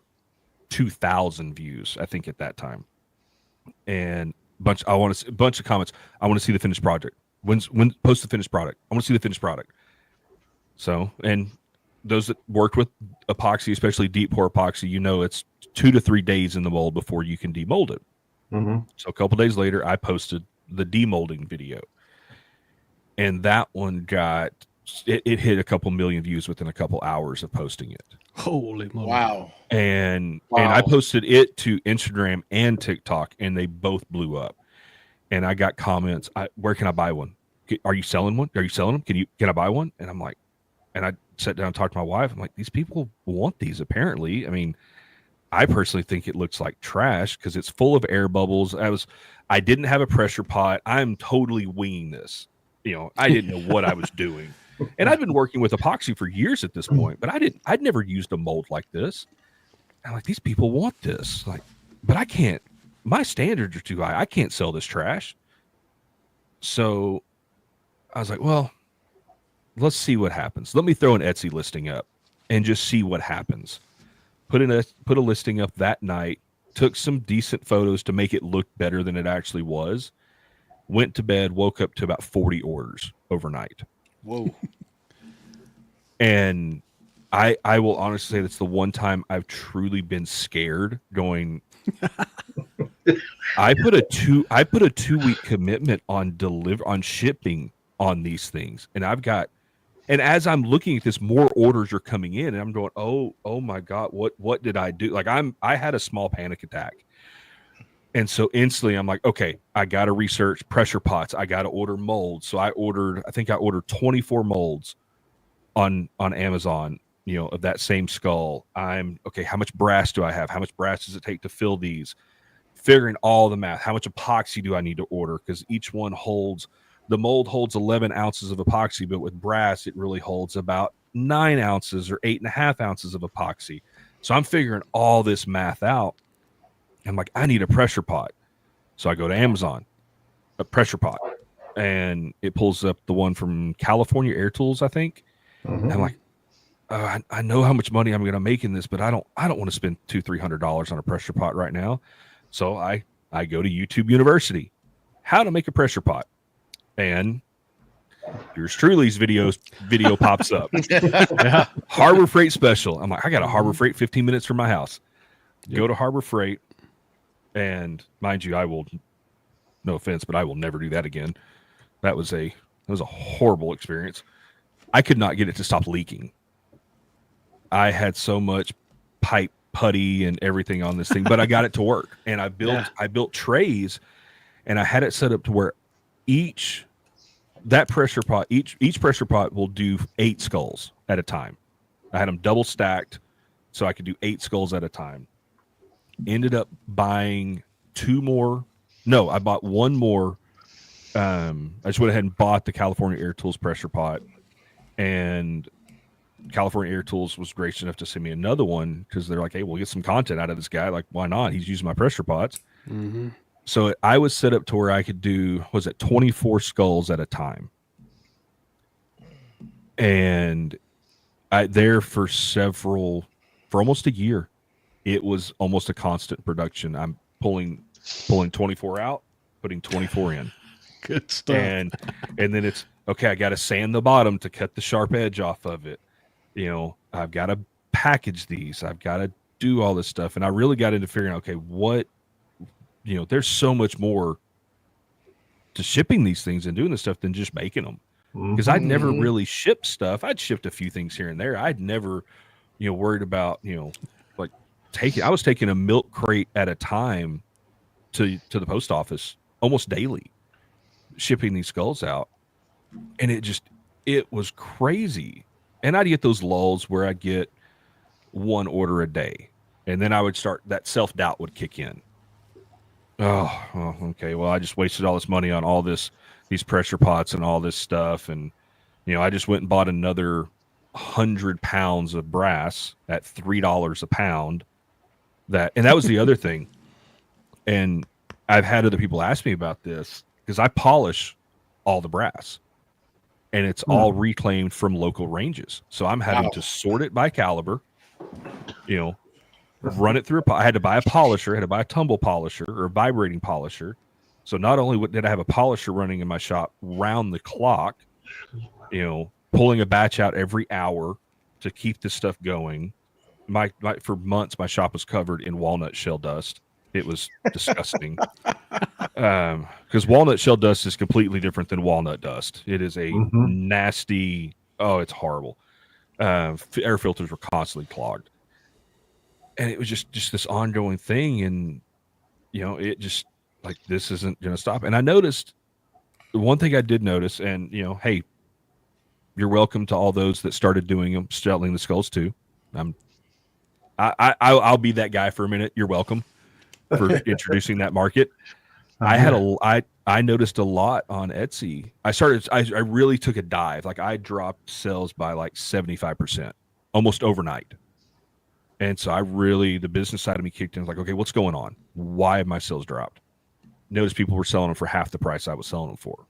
2,000 views, I think, at that time. And a bunch of comments. I want to see the finished project. When post the finished product. I want to see the finished product. So, and those that worked with epoxy, especially deep pour epoxy, it's 2 to 3 days in the mold before you can demold it. Mm-hmm. So a couple days later, I posted the demolding video, and that one it hit a couple million views within a couple hours of posting it. Holy moly! Wow! And I posted it to Instagram and TikTok, and they both blew up. And I got comments. Where can I buy one? Are you selling one? Are you selling them? Can I buy one? And I'm like, and I sat down and talked to my wife. I'm like, these people want these apparently. I mean, I personally think it looks like trash because it's full of air bubbles. I didn't have a pressure pot. I'm totally winging this. I didn't know what I was doing. And I've been working with epoxy for years at this point, but I'd never used a mold like this. I'm like, these people want this. Like, but I can't. My standards are too high. I can't sell this trash. So I was like, well, let's see what happens. Let me throw an Etsy listing up and just see what happens. Put a listing up that night, took some decent photos to make it look better than it actually was. Went to bed, woke up to about 40 orders overnight. Whoa. And I will honestly say that's the one time I've truly been scared going. I put a 2-week commitment on shipping on these things. And as I'm looking at this, more orders are coming in, and I'm going, oh my God, what did I do? Like I had a small panic attack. And so instantly I'm like, okay, I got to research pressure pots. I got to order molds. So I think I ordered 24 molds on Amazon, of that same skull. Okay, how much brass do I have? How much brass does it take to fill these? Figuring all the math. How much epoxy do I need to order? Because each one the mold holds 11 ounces of epoxy, but with brass, it really holds about 9 ounces or 8.5 ounces of epoxy. So I'm figuring all this math out. I'm like, I need a pressure pot. So I go to Amazon, a pressure pot, and it pulls up the one from California Air Tools, I think. Mhm. And I'm like, I know how much money I'm going to make in this, but I don't want to spend $200-$300 on a pressure pot right now. So I go to YouTube University, how to make a pressure pot, and yours truly's video pops up. Yeah. Harbor Freight special. I'm like, I got a Harbor Freight 15 minutes from my house. Go to Harbor Freight, and mind you, I will, no offense, but I will never do that again. That was a horrible experience. I could not get it to stop leaking. I had so much pipe putty and everything on this thing, but I got it to work. And I built trays, and I had it set up to where each pressure pot will do 8 skulls at a time. I had them double stacked so I could do 8 skulls at a time. Ended up buying 2 more. No, I bought 1 more. I just went ahead and bought the California Air Tools pressure pot, and California Air Tools was gracious enough to send me another one because they're like, hey, we'll get some content out of this guy. Like, why not? He's using my pressure pots. Mm-hmm. So I was set up to where I could do, 24 skulls at a time. And for almost a year, it was almost a constant production. I'm pulling 24 out, putting 24 in. Good stuff. And then it's, okay, I got to sand the bottom to cut the sharp edge off of it. I've got to package these. I've got to do all this stuff. And I really got into figuring, okay, there's so much more to shipping these things and doing this stuff than just making them. Because I'd never really shipped stuff. I'd shipped a few things here and there. I'd never, worried about, I was taking a milk crate at a time to the post office almost daily, shipping these skulls out. And it was crazy. And I'd get those lulls where I'd get 1 order a day. And then I would start, that self-doubt would kick in. Oh, okay. Well, I just wasted all this money on all these pressure pots and all this stuff. And, I just went and bought another 100 pounds of brass at $3 a pound. And that was the other thing. And I've had other people ask me about this because I polish all the brass. And it's all reclaimed from local ranges. So I'm having to sort it by caliber, run it through I had to buy a polisher, I had to buy a tumble polisher or a vibrating polisher. So not only did I have a polisher running in my shop round the clock, pulling a batch out every hour to keep this stuff going. For months, my shop was covered in walnut shell dust. It was disgusting. Because walnut shell dust is completely different than walnut dust. It is a nasty, it's horrible. Air filters were constantly clogged. And it was just this ongoing thing. And, it just, like, this isn't going to stop. And I noticed, the one thing I did notice, and, hey, you're welcome to all those that started doing them, selling the skulls too. I'll be that guy for a minute. You're welcome for introducing that market. I noticed a lot on Etsy. I really took a dive. Like, I dropped sales by like 75%, almost overnight. And so the business side of me kicked in. Like, okay, what's going on? Why have my sales dropped? Noticed people were selling them for half the price I was selling them for.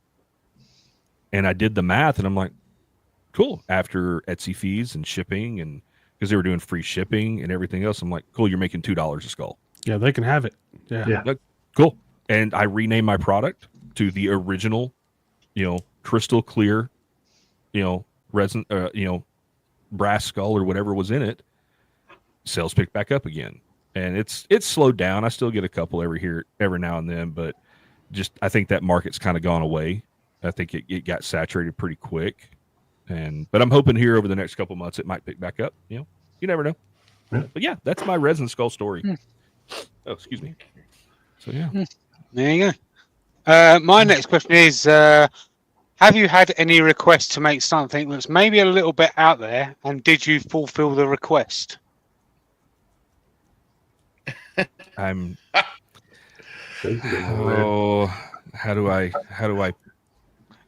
And I did the math, and I'm like, cool. After Etsy fees and shipping, and because they were doing free shipping and everything else, I'm like, cool, you're making $2 a skull. Yeah, they can have it. Yeah. Cool. And I renamed my product to the original, crystal clear, resin, brass skull or whatever was in it. Sales picked back up again. And it's slowed down. I still get a couple every now and then, but I think that market's kind of gone away. I think it got saturated pretty quick. But I'm hoping here over the next couple months it might pick back up. You never know. Yeah. But yeah, that's my resin skull story. Oh, excuse me. So yeah. There you go. My next question is, have you had any requests to make something that's maybe a little bit out there, and did you fulfill the request? How do I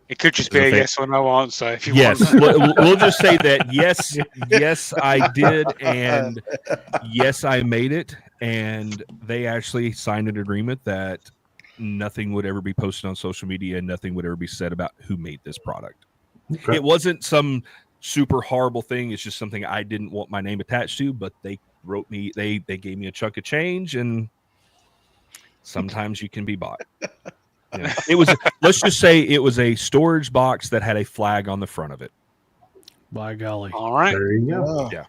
It could just be a yes or no answer if you Yes, want. we'll just say that yes, I did, and yes, I made it, and they actually signed an agreement that nothing would ever be posted on social media, and nothing would ever be said about who made this product. Okay. It wasn't some super horrible thing. It's just something I didn't want my name attached to, but they wrote me, they gave me a chunk of change, and sometimes you can be bought. Yeah. It was, let's just say it was a storage box that had a flag on the front of it. By golly. All right. There you go. Oh. Yeah.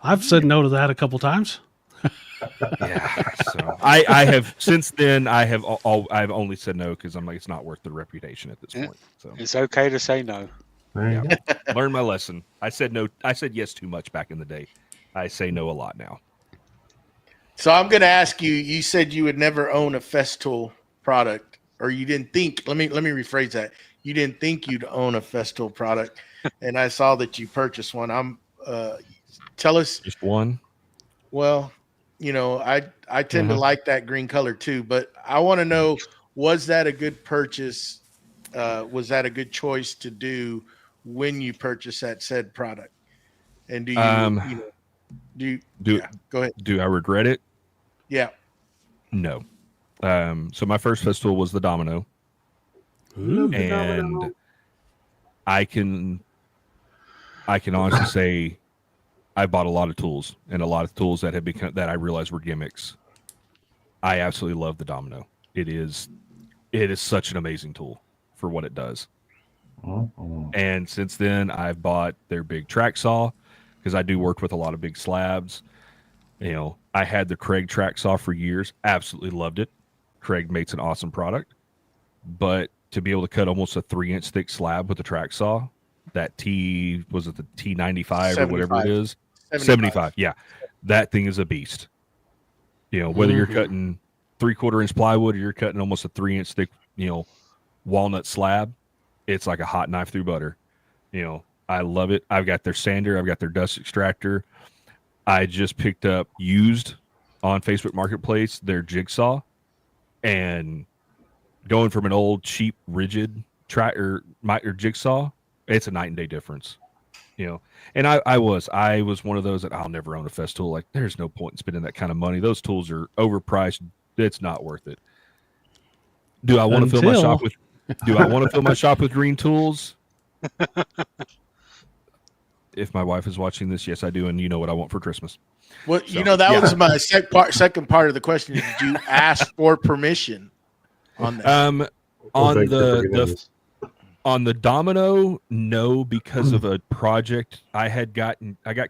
I've said no to that a couple times. Yeah. So I have since then I've only said no because I'm like, it's not worth the reputation at this point. So It's okay to say no. There you go. learn my lesson. I said no. I said yes too much back in the day. I say no a lot now. So I'm going to ask you. You said you would never own a Festool product, or you didn't think. Let me rephrase that. You didn't think you'd own a Festool product, and I saw that you purchased one. Tell us. Just one. Well, I tend to like that green color too, but I want to know: was that a good purchase? Was that a good choice to do when you purchased that said product? And do you go ahead. Do I regret it? Yeah. No. So my first Festool was the Domino. Ooh. And I can honestly say I bought a lot of tools, and a lot of tools that have become that I realized were gimmicks. I absolutely love the Domino. It is such an amazing tool for what it does. And since then, I've bought their big track saw because I do work with a lot of big slabs. I had the Craig track saw for years. Absolutely loved it. Craig makes an awesome product, but to be able to cut almost a 3-inch thick slab with a track saw, that was it the T95 or whatever it is? 75. Yeah. That thing is a beast. Whether you're cutting 3/4-inch plywood or you're cutting almost a 3-inch thick, walnut slab, it's like a hot knife through butter. I love it. I've got their sander. I've got their dust extractor. I just picked up used on Facebook Marketplace, their jigsaw, and going from an old cheap rigid or jigsaw, it's a night and day difference. And I was one of those that I'll never own a Festool. Like, there's no point in spending that kind of money. Those tools are overpriced. It's not worth it. Do I want to fill my shop with? Do I want to fill my shop with green tools? If my wife is watching this, yes, I do, and you know what I want for Christmas. Well, that was my second part of the question. Did you ask for permission on that? On the Domino, no, because of a project I got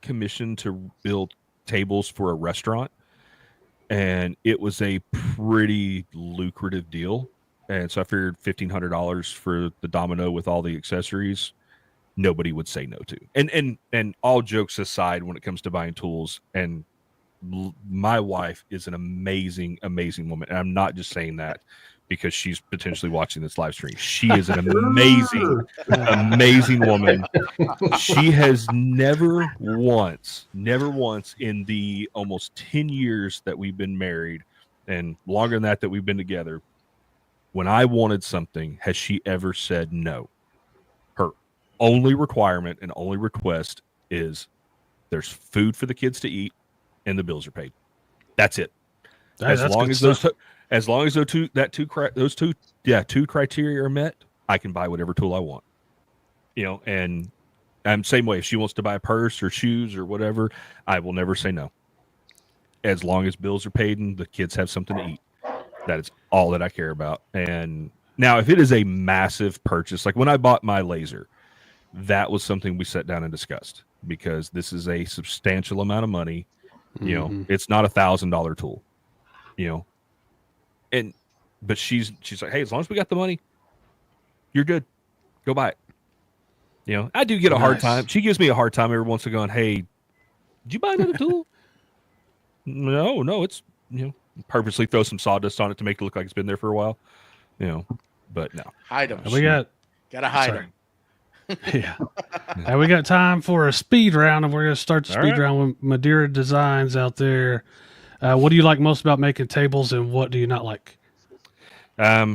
commissioned to build tables for a restaurant, and it was a pretty lucrative deal. And so I figured $1,500 for the Domino with all the accessories, nobody would say no to. And all jokes aside, when it comes to buying tools, and my wife is an amazing, amazing woman. And I'm not just saying that because she's potentially watching this live stream. She is an amazing, amazing woman. She has never once in the almost 10 years that we've been married, and longer than that we've been together, when I wanted something, has she ever said no? Her only requirement and only request is there's food for the kids to eat and the bills are paid. That's it. As long as those two criteria are met, I can buy whatever tool I want. And I'm same way. If she wants to buy a purse or shoes or whatever, I will never say no. As long as bills are paid and the kids have something to eat. That is all that I care about. And now, if it is a massive purchase, like when I bought my laser, that was something we sat down and discussed, because this is a substantial amount of money. It's not $1,000 tool, but she's like, hey, as long as we got the money, you're good. Go buy it. I do get a hard time. She gives me a hard time every once in a while. Hey, did you buy another tool? No, it's, purposely throw some sawdust on it to make it look like it's been there for a while, but no. Hide them. Gotta hide them. Yeah. Now we got time for a speed round, and we're going to start the speed round with Madeira Designs out there. What do you like most about making tables, and what do you not like? I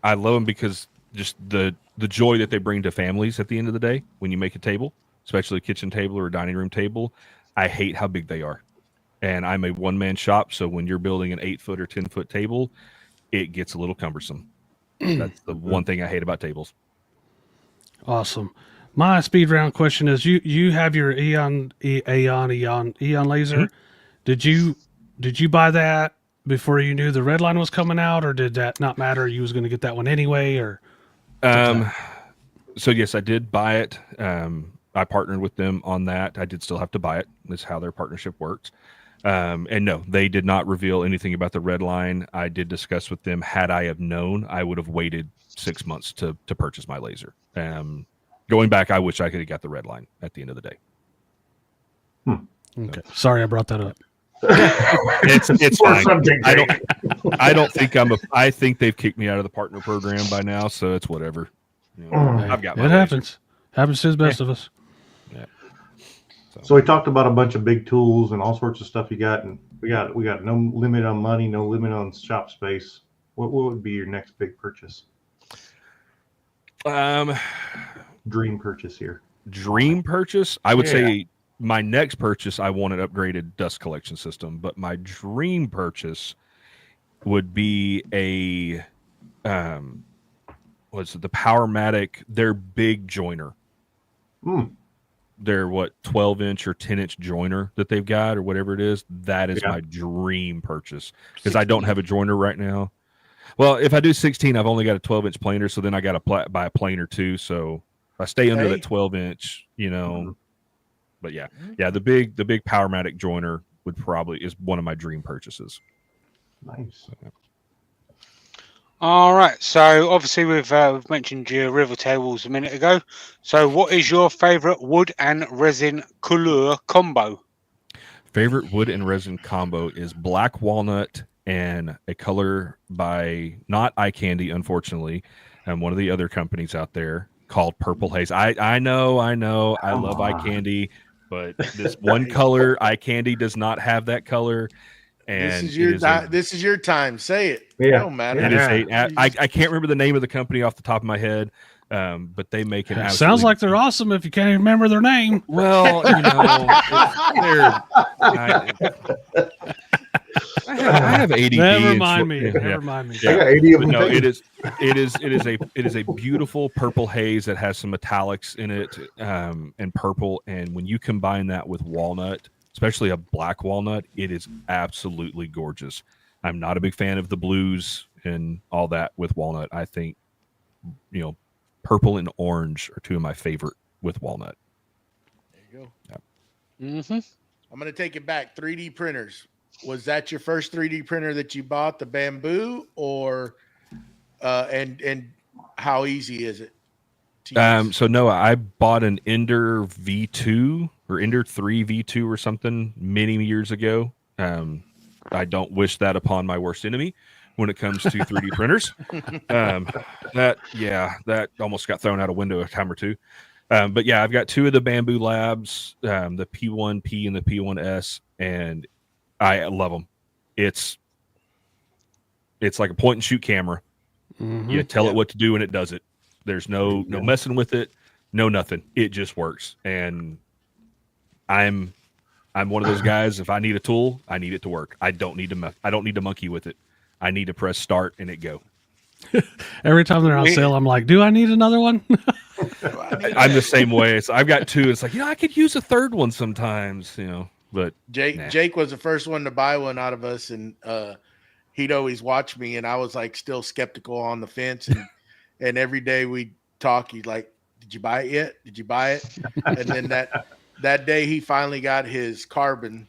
love them because just the the joy that they bring to families at the end of the day when you make a table, especially a kitchen table or a dining room table. I hate how big they are. And I'm a one-man shop, so when you're building an 8-foot or 10-foot table, it gets a little cumbersome. That's the one thing I hate about tables. Awesome. My speed round question is: you have your Eon laser. Did you buy that before you knew the red line was coming out, or did that not matter? You was going to get that one anyway, or? So yes, I did buy it. I partnered with them on that. I did still have to buy it. That's how their partnership works. And no, they did not reveal anything about the red line. I did discuss with them. Had I have known, I would have waited 6 months to purchase my laser. Going back, I wish I could have got the red line at the end of the day. Okay. Sorry, I brought that up. It's fine. I don't think I think they've kicked me out of the partner program by now, so it's whatever. You know, I've got my laser. Happens to the best of us. Yeah. So we talked about a bunch of big tools and all sorts of stuff you got, and we got no limit on money, no limit on shop space. What would be your next big purchase? Dream purchase here. Dream purchase? I would say my next purchase, I want an upgraded dust collection system, but my dream purchase would be a what's it, the Powermatic, their big joiner. Their 12-inch or 10-inch joiner that they've got, or whatever it is. That is my dream purchase, because I don't have a joiner right now. Well, if I do 16, I've only got a 12-inch planer, so then I got to buy a planer too. So if I stay under that 12-inch, you know. But yeah, the big Powermatic joiner is one of my dream purchases. Nice. All right. So obviously we've mentioned your river tables a minute ago. So what is your favorite wood and resin couleur combo? Favorite wood and resin combo is black walnut and a color by not Eye Candy, unfortunately, and one of the other companies out there called Purple Haze. I know. I love Eye Candy, but this one color, Eye Candy, does not have that color. And this is your time. Say it. Yeah. It don't matter. It is I can't remember the name of the company off the top of my head, but they make it. Sounds like they're awesome if you can't even remember their name. Well, you know, I have ADD. Never mind me. I got AD of them. No, it is a beautiful purple haze that has some metallics in it, and purple. And when you combine that with walnut, especially a black walnut, it is absolutely gorgeous. I'm not a big fan of the blues and all that with walnut. I think, you know, purple and orange are two of my favorite with walnut. There you go. Yeah. I'm going to take it back. 3D printers. Was that your first 3D printer that you bought, the Bamboo, or and how easy is it to use? So no, I bought an Ender V2 or Ender 3 V2 or something many years ago. I don't wish that upon my worst enemy when it comes to 3D printers. That almost got thrown out a window a time or two. But yeah, I've got two of the Bamboo Labs, the P1P and the P1S, and I love them. It's like a point and shoot camera. You tell it what to do and it does it. There's no messing with it, no nothing. It just works. And I'm one of those guys. If I need a tool, I need it to work. I don't need to monkey with it. I need to press start and it go. Every time they're on sale, I'm like, do I need another one? I'm the same way. So I've got two. It's like, I could use a third one sometimes, but Jake was the first one to buy one out of us, and he'd always watch me, and I was like still skeptical on the fence, and every day we'd talk, he'd like, did you buy it yet? Did you buy it? And then that day he finally got his carbon.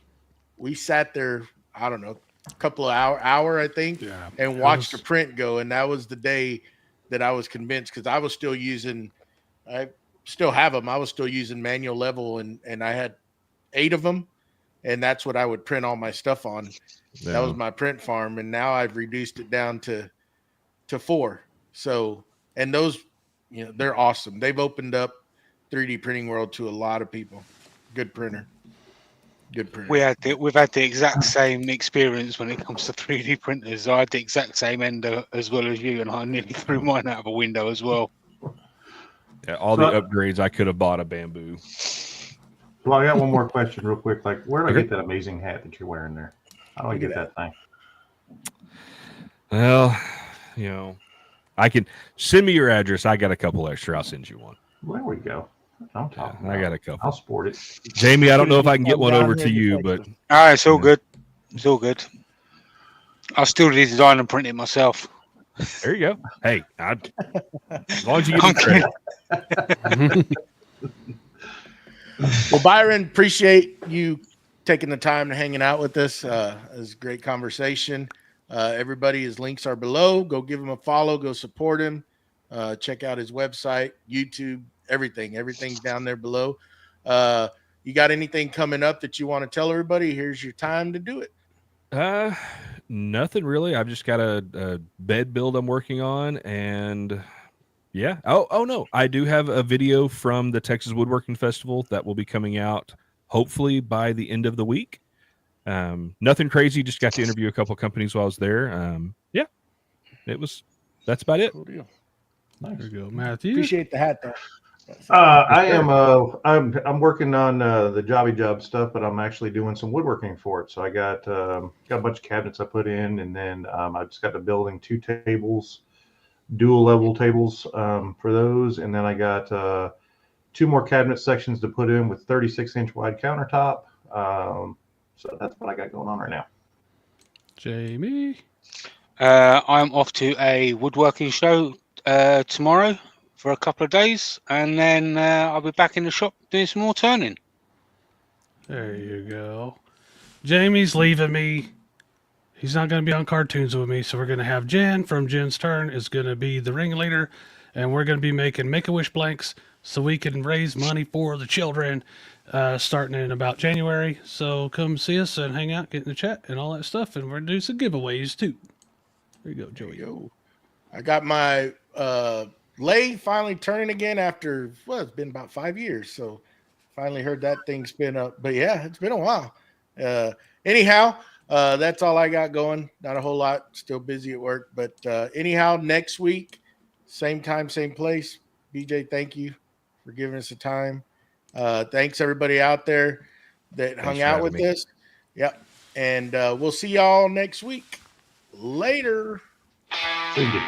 We sat there, I don't know, a couple of hour I think, and watched the print go, and that was the day that I was convinced, because I was still using, I still have them, I was still using manual level, and I had 8 of them, and that's what I would print all my stuff on. That was my print farm, and now I've reduced it down to 4. So, and those, they're awesome. They've opened up 3D printing world to a lot of people. Good printer. We've had the exact same experience when it comes to 3D printers. I had the exact same Ender as well as you, and I nearly threw mine out of a window as well. Yeah, all the upgrades I could have bought a bamboo. Well, I got one more question real quick. Like, where do I Okay. get that amazing hat that you're wearing there? How do I get that thing? Well, you know, I can send me your address. I got a couple extra. I'll send you one. There we go. I'm talking I about. got a couple. I'll sport it. Jamie, I don't know if I can get one over to you, but All right, it's all Yeah. good. It's all good. I'll still design and print it myself. there you go. Hey, as long as you give me credit. Well, Byron, appreciate you taking the time to hanging out with us. It was a great conversation. Everybody, his links are below. Go give him a follow. Go support him. Check out his website, YouTube, everything. Everything's down there below. You got anything coming up that you want to tell everybody? Here's your time to do it. Nothing really. I've just got a bed build I'm working on, and yeah. Oh no, I do have a video from the Texas Woodworking Festival that will be coming out hopefully by the end of the week. Nothing crazy. Just got to interview a couple companies while I was there. Yeah, that's about it. Cool deal. Nice. There you go, Matthew. Appreciate the hat, though. I am. I'm working on the jobby job stuff, but I'm actually doing some woodworking for it. So I got a bunch of cabinets I put in, and then I just got to building 2 tables, dual level tables for those, and then I got 2 more cabinet sections to put in with 36-inch wide countertop. So that's what I got going on right now. Jamie. I'm off to a woodworking show tomorrow for a couple of days, and then I'll be back in the shop doing some more turning. There you go. Jamie's leaving me. He's not going to be on cartoons with me, so we're going to have Jen from Jen's Turn is going to be the ringleader, and we're going to be making Make-A-Wish blanks so we can raise money for the children starting in about January. So come see us and hang out, get in the chat and all that stuff, and we're going to do some giveaways too. There you go, Joey. I got my lathe finally turning again after, it's been about 5 years. So finally heard that thing spin up. But yeah, it's been a while. Anyhow, that's all I got going. Not a whole lot. Still busy at work. But anyhow, next week, same time, same place. BJ, thank you for giving us the time. Thanks everybody out there that hung out with us. Yep. And we'll see y'all next week. Later. See you.